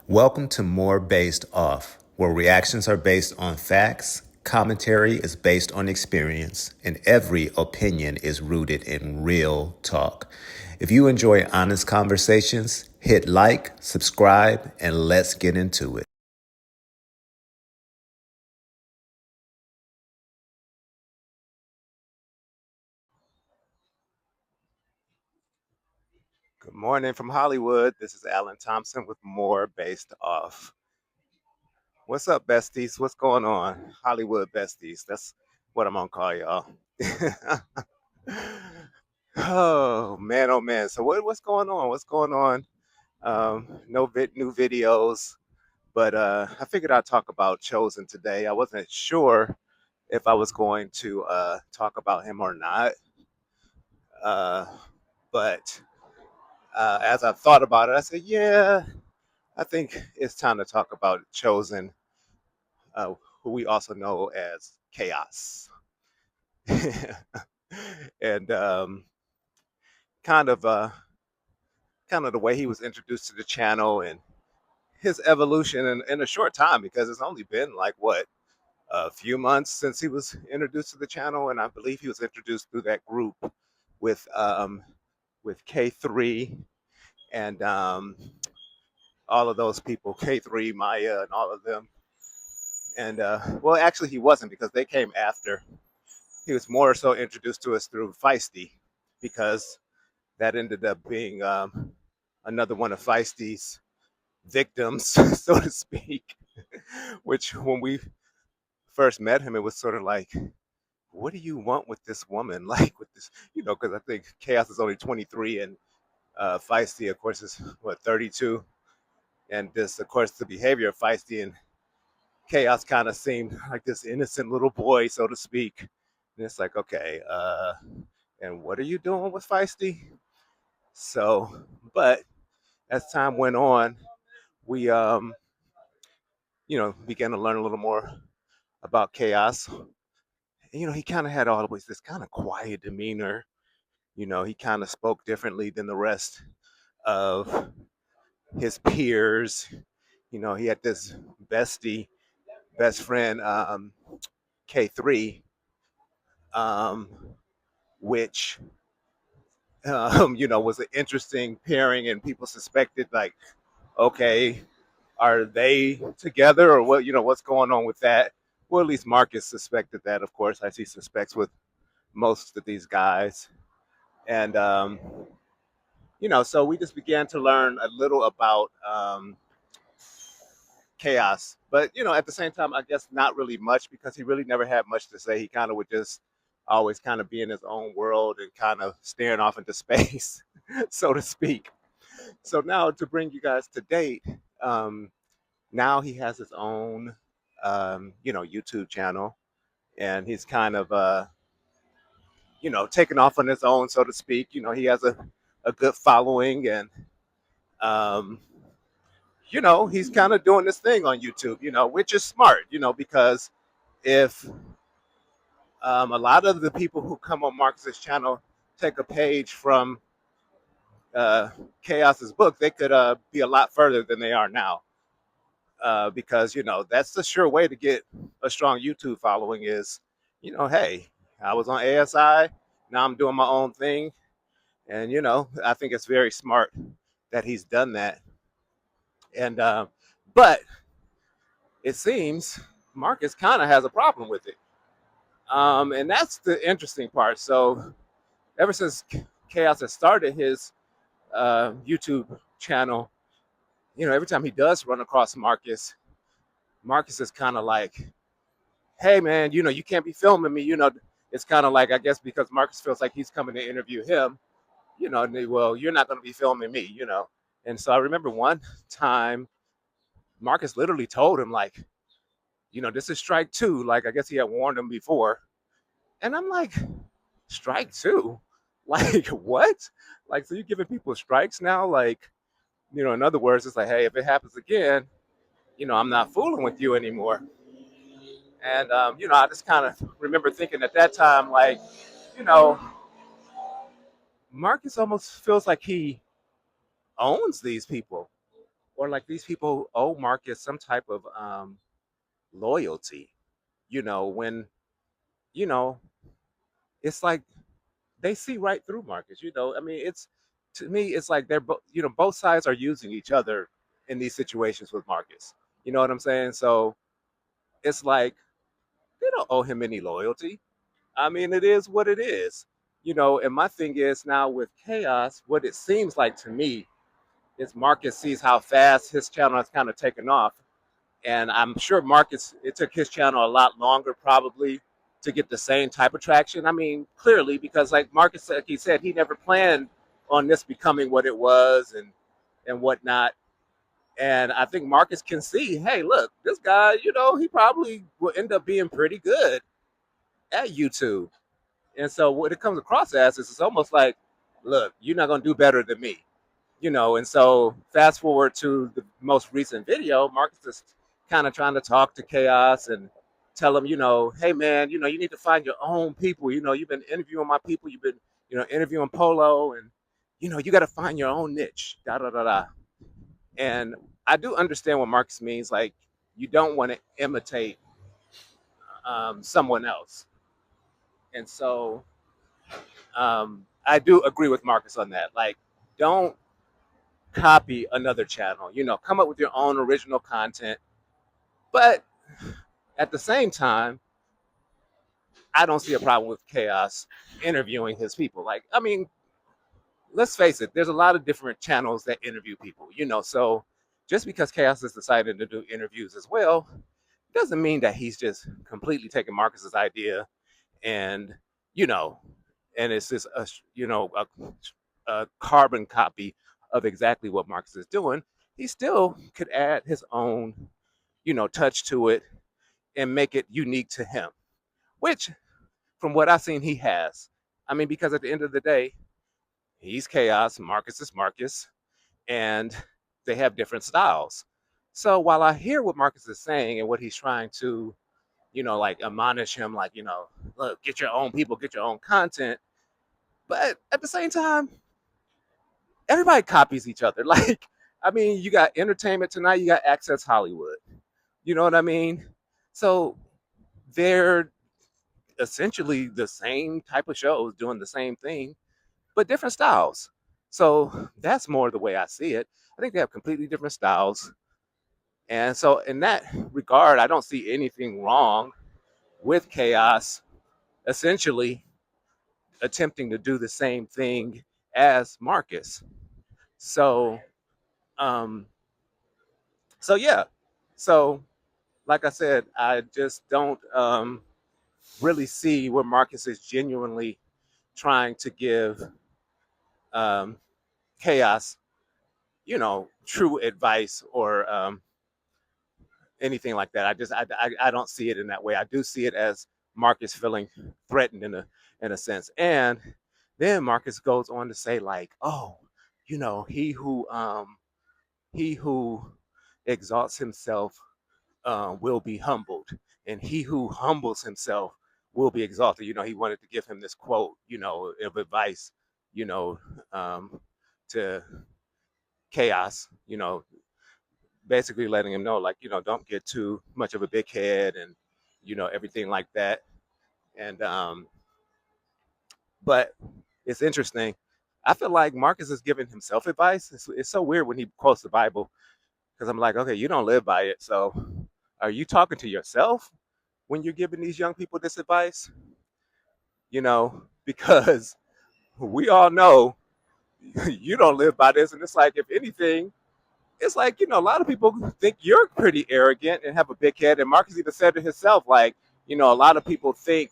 Welcome to More Based Off, where reactions are based on facts, commentary is based on experience, and every opinion is rooted in real talk. If you enjoy honest conversations, hit like, subscribe, and let's get into it. Good morning from Hollywood. This is Alan Thompson with More Based Off. What's up, besties? What's going on? Hollywood besties. That's what I'm gonna call y'all. Oh man, oh man. So what's going on? What's going on? No new videos, but I figured I'd talk about Chosen today. I wasn't sure if I was going to talk about him or not, uh, but as I thought about it, I said, yeah, I think it's time to talk about Chosen, uh, who we also know as Chaos. And kind of kind of the way he was introduced to the channel and his evolution in a short time, because it's only been like what, a few months since he was introduced to the channel, and I believe he was introduced through that group with K3 and all of those people, K3, Maya, and all of them. And well, actually, he wasn't, because they came after. He was more so introduced to us through Feisty, because that ended up being another one of Feisty's victims, so to speak. Which, when we first met him, it was sort of like, what do you want with this woman? Like, with this, because I think Chaos is only 23, and Feisty, of course, is what, 32. And this, of course, the behavior of Feisty and Chaos kind of seemed like this innocent little boy, so to speak. And it's like, okay, and what are you doing with Feisty? So, but as time went on, we, began to learn a little more about Chaos. He kind of had always this kind of quiet demeanor. He kind of spoke differently than the rest of his peers. He had this best friend, K3, um, which, was an interesting pairing, and people suspected, like, okay, are they together, or what? What's going on with that? Well, at least Marcus suspected that, of course, as he suspects with most of these guys. And so we just began to learn a little about Chaos, but at the same time, I guess not really much, because he really never had much to say. He kind of would just always kind of be in his own world and kind of staring off into space, so to speak. So now, to bring you guys to date, um, now he has his own YouTube channel, and he's kind of taken off on his own, so to speak. He has a good following, and um, he's kind of doing this thing on YouTube, which is smart, because if a lot of the people who come on Marcus's channel take a page from uh, Chaos's book, they could be a lot further than they are now. Because that's the sure way to get a strong YouTube following is, hey, I was on ASI, now I'm doing my own thing, and I think it's very smart that he's done that. And but it seems Marcus kind of has a problem with it, and that's the interesting part. So ever since Chaos has started his YouTube channel, every time he does run across Marcus, Marcus is kind of like, hey man, you can't be filming me. It's kind of like, I guess, because Marcus feels like he's coming to interview him, well, you're not going to be filming me. And so I remember one time Marcus literally told him, like, this is strike two. Like, I guess he had warned him before. And I'm like, strike two? Like, what? Like, so you're giving people strikes now? Like, in other words, it's like, hey, if it happens again, I'm not fooling with you anymore. And, I just kind of remember thinking at that time, like, you know, Marcus almost feels like he owns these people. or like these people owe Marcus some type of loyalty. When you know it's like they see right through Marcus. I mean, it's to me, it's like they're both sides are using each other in these situations with Marcus. You know what I'm saying? So it's like they don't owe him any loyalty. I mean, it is what it is. And my thing is now with Chaos, what it seems like to me is Marcus sees how fast his channel has kind of taken off. And I'm sure Marcus, it took his channel a lot longer probably to get the same type of traction. I mean, clearly, because like Marcus, like he said, he never planned on this becoming what it was and whatnot. And I think Marcus can see, hey, look, this guy, he probably will end up being pretty good at YouTube. And so what it comes across as is it's almost like, look, you're not going to do better than me. And so fast forward to the most recent video, Marcus is kind of trying to talk to Chaos and tell him, hey man, you need to find your own people. You've been interviewing my people, you've been, interviewing Polo, and you got to find your own niche. Da da da da. And I do understand what Marcus means. Like, you don't want to imitate someone else, and so I do agree with Marcus on that. Like, don't copy another channel. Come up with your own original content. But at the same time, I don't see a problem with Chaos interviewing his people. Like, I mean, let's face it, there's a lot of different channels that interview people, so just because Chaos has decided to do interviews as well, doesn't mean that he's just completely taking Marcus's idea and, you know, and it's just a carbon copy of exactly what Marcus is doing. He still could add his own, touch to it and make it unique to him, which from what I've seen, he has. I mean, because at the end of the day, he's Chaos, Marcus is Marcus, and they have different styles. So while I hear what Marcus is saying and what he's trying to, like admonish him, like, look, get your own people, get your own content. But at the same time, everybody copies each other. Like, I mean, you got Entertainment Tonight, you got Access Hollywood. You know what I mean? So they're essentially the same type of shows doing the same thing, but different styles. So that's more the way I see it. I think they have completely different styles. And so in that regard, I don't see anything wrong with Chaos essentially attempting to do the same thing as Marcus. So um so yeah. So like I said, I just don't really see where Marcus is genuinely trying to give um Chaos, true advice or anything like that. I don't see it in that way. I do see it as Marcus feeling threatened in a sense. And then Marcus goes on to say like, oh, he who exalts himself will be humbled, and he who humbles himself will be exalted. He wanted to give him this quote, of advice, you know, to Chaos, basically letting him know, like, don't get too much of a big head and, everything like that. And, but it's interesting. I feel like Marcus is giving himself advice. It's so weird when he quotes the Bible because I'm like, okay, you don't live by it. So are you talking to yourself when you're giving these young people this advice? Because we all know you don't live by this. And it's like, if anything, it's like, a lot of people think you're pretty arrogant and have a big head. And Marcus even said to himself, like, a lot of people think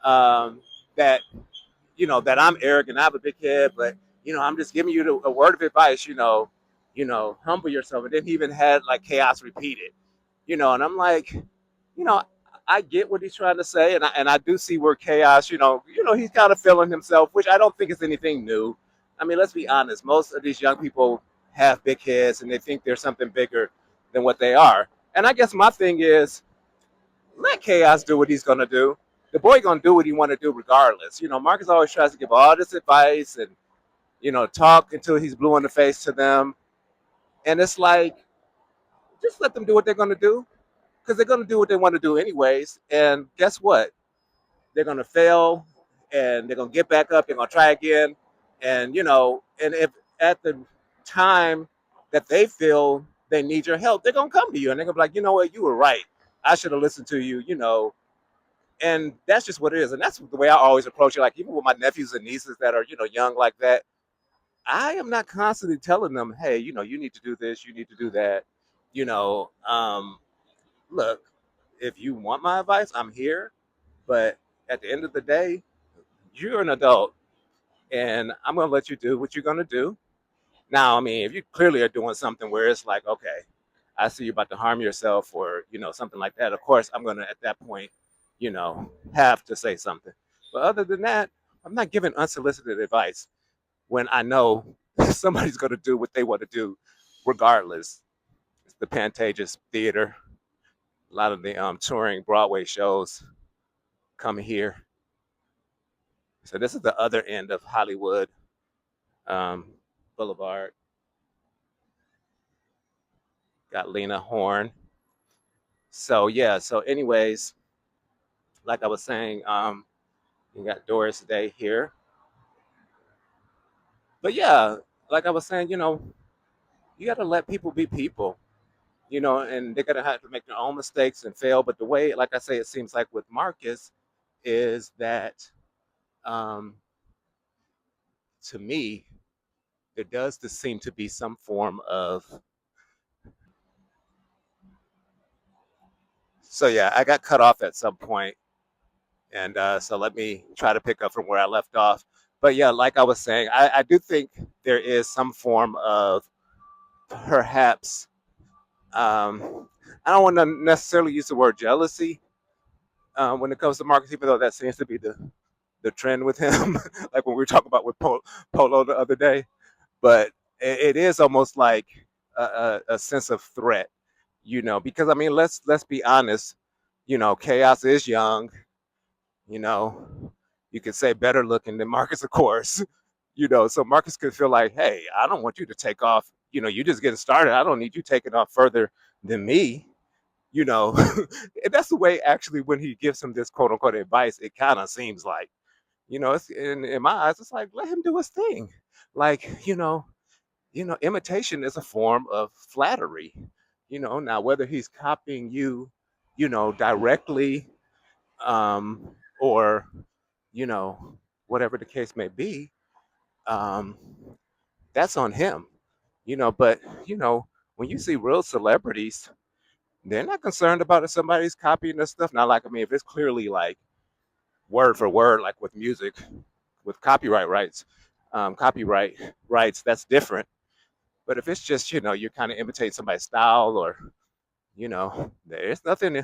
that, that I'm arrogant, I have a big head, but, I'm just giving you a word of advice, humble yourself. And then he even had like Chaos repeat it, and I'm like, I get what he's trying to say. And I do see where Chaos, he's kind of feeling himself, which I don't think is anything new. I mean, let's be honest. Most of these young people have big heads and they think they're something bigger than what they are. And I guess my thing is, let Chaos do what he's gonna do. The boy gonna do what he want to do regardless. Marcus always tries to give all this advice and talk until he's blue in the face to them. And it's like, just let them do what they're going to do because they're going to do what they want to do anyways. And guess what? They're going to fail and they're going to get back up. They're going to try again. And, and if at the time that they feel they need your help, they're going to come to you and they're going to be like, you know what? You were right. I should have listened to you, and that's just what it is. And that's the way I always approach it. Like, even with my nephews and nieces that are, young like that, I am not constantly telling them, hey, you need to do this, you need to do that. You know, um, Look, if you want my advice, I'm here. But at the end of the day, you're an adult and I'm going to let you do what you're going to do. Now, I mean, if you clearly are doing something where it's like, okay, I see you about to harm yourself or, something like that, of course, I'm going to, at that point, have to say something. But other than that, I'm not giving unsolicited advice when I know somebody's going to do what they want to do regardless. It's the Pantages Theater. A lot of the touring Broadway shows come here. So this is the other end of Hollywood um, Boulevard. Got Lena Horne. So yeah. So anyways, like I was saying, you got Doris Day here. But yeah, like I was saying, you got to let people be people. And they're gonna have to make their own mistakes and fail. But the way, like I say, it seems like with Marcus is that, um, to me, there does seem to be some form of. So yeah, I got cut off at some point, and so let me try to pick up from where I left off. But yeah, like I was saying, I do think there is some form of perhaps. I don't want to necessarily use the word jealousy when it comes to Marcus, even though that seems to be the trend with him, like when we were talking about with Polo the other day. But it is almost like a sense of threat, because I mean, let's be honest, Chaos is young, you know, you could say better looking than Marcus, of course, so Marcus could feel like, hey, I don't want you to take off, you just getting started. I don't need you taking off further than me, you know. And that's the way actually when he gives him this quote unquote advice, it kind of seems like, it's in my eyes, it's like, let him do his thing. Like, imitation is a form of flattery. Now whether he's copying you, directly, or, you know, whatever the case may be, um, that's on him. But when you see real celebrities, they're not concerned about if somebody's copying their stuff. Now, like, I mean, if it's clearly like word for word, like with music, with copyright rights, that's different. But if it's just, you're kind of imitating somebody's style, or, there's nothing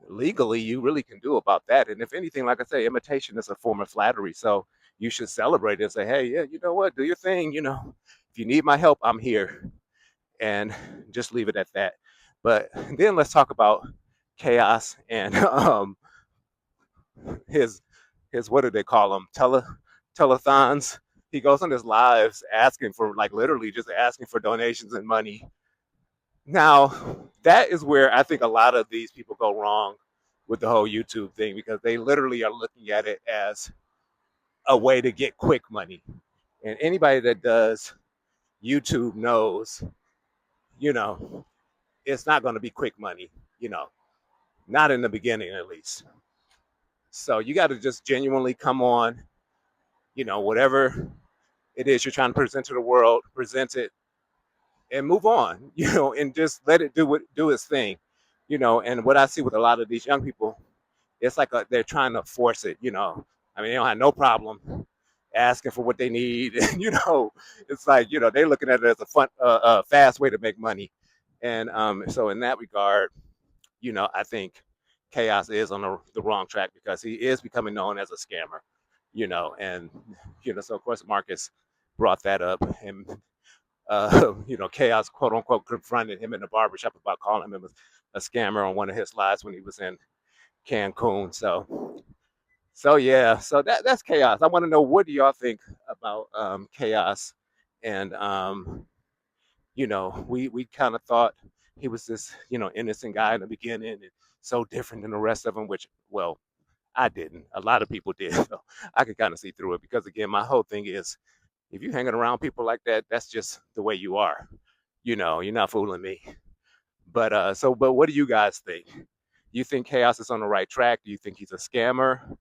legally you really can do about that. And if anything, like I say, imitation is a form of flattery. So you should celebrate it and say, hey, yeah, you know what, do your thing. If you need my help, I'm here. And just leave it at that. But then let's talk about Chaos and his what do they call them, telethons. He goes on his lives asking for, like, literally just asking for donations and money. Now, that is where I think a lot of these people go wrong with the whole YouTube thing, because they literally are looking at it as a way to get quick money. And anybody that does YouTube knows, you know, it's not going to be quick money, you know, not in the beginning at least. So you got to just genuinely come on, whatever it is you're trying to present to the world, present it and move on, and just let it do its thing, And what I see with a lot of these young people, it's like they're trying to force it, I mean, they don't have no problem asking for what they need, and it's like, they're looking at it as a fun, fast way to make money, and so in that regard, I think Chaos is on the wrong track because he is becoming known as a scammer, and so of course Marcus brought that up, and Chaos, quote unquote, confronted him in the barbershop about calling him a scammer on one of his lives when he was in Cancun. So yeah, so that's Chaos. I want to know, what do y'all think about Chaos, and we kind of thought he was this, innocent guy in the beginning and so different than the rest of them, which, well, I didn't. A lot of people did. So I could kind of see through it because, again, my whole thing is if you're hanging around people like that, that's just the way you are. You're not fooling me. But what do you guys think? You think Chaos is on the right track? Do you think he's a scammer?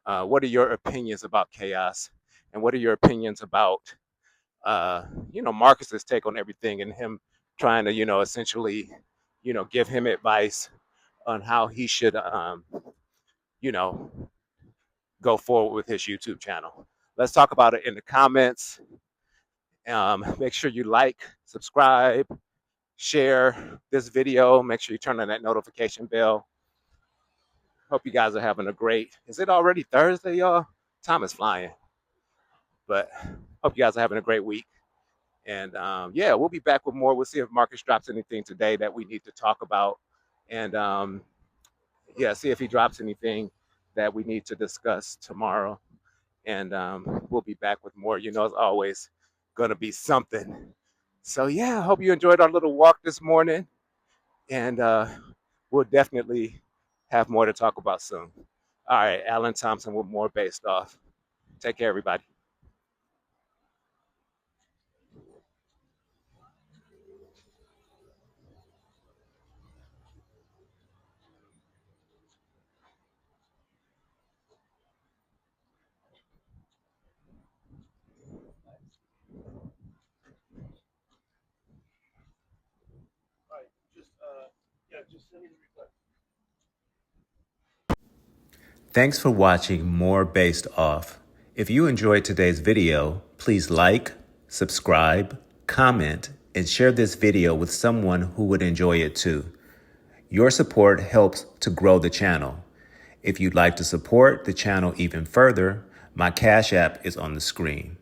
What are your opinions about Chaos? And what are your opinions about, Marcus's take on everything and him trying to, essentially, give him advice on how he should, you know, go forward with his YouTube channel. Let's talk about it in the comments. Make sure you like, subscribe, share this video. Make sure you turn on that notification bell. Hope you guys are having a great. Is it already Thursday, y'all? Time is flying. But hope you guys are having a great week. And yeah, we'll be back with more. We'll see if Marcus drops anything today that we need to talk about. And yeah, see if he drops anything that we need to discuss tomorrow. And we'll be back with more. It's always going to be something. So yeah, I hope you enjoyed our little walk this morning. And we'll definitely have more to talk about soon. All right, Alan Thompson with more Based Off. Take care, everybody. Thanks for watching More Based Off. If you enjoyed today's video, please like, subscribe, comment, and share this video with someone who would enjoy it too. Your support helps to grow the channel. If you'd like to support the channel even further, my Cash App is on the screen.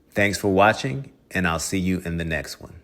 Thanks for watching, and I'll see you in the next one.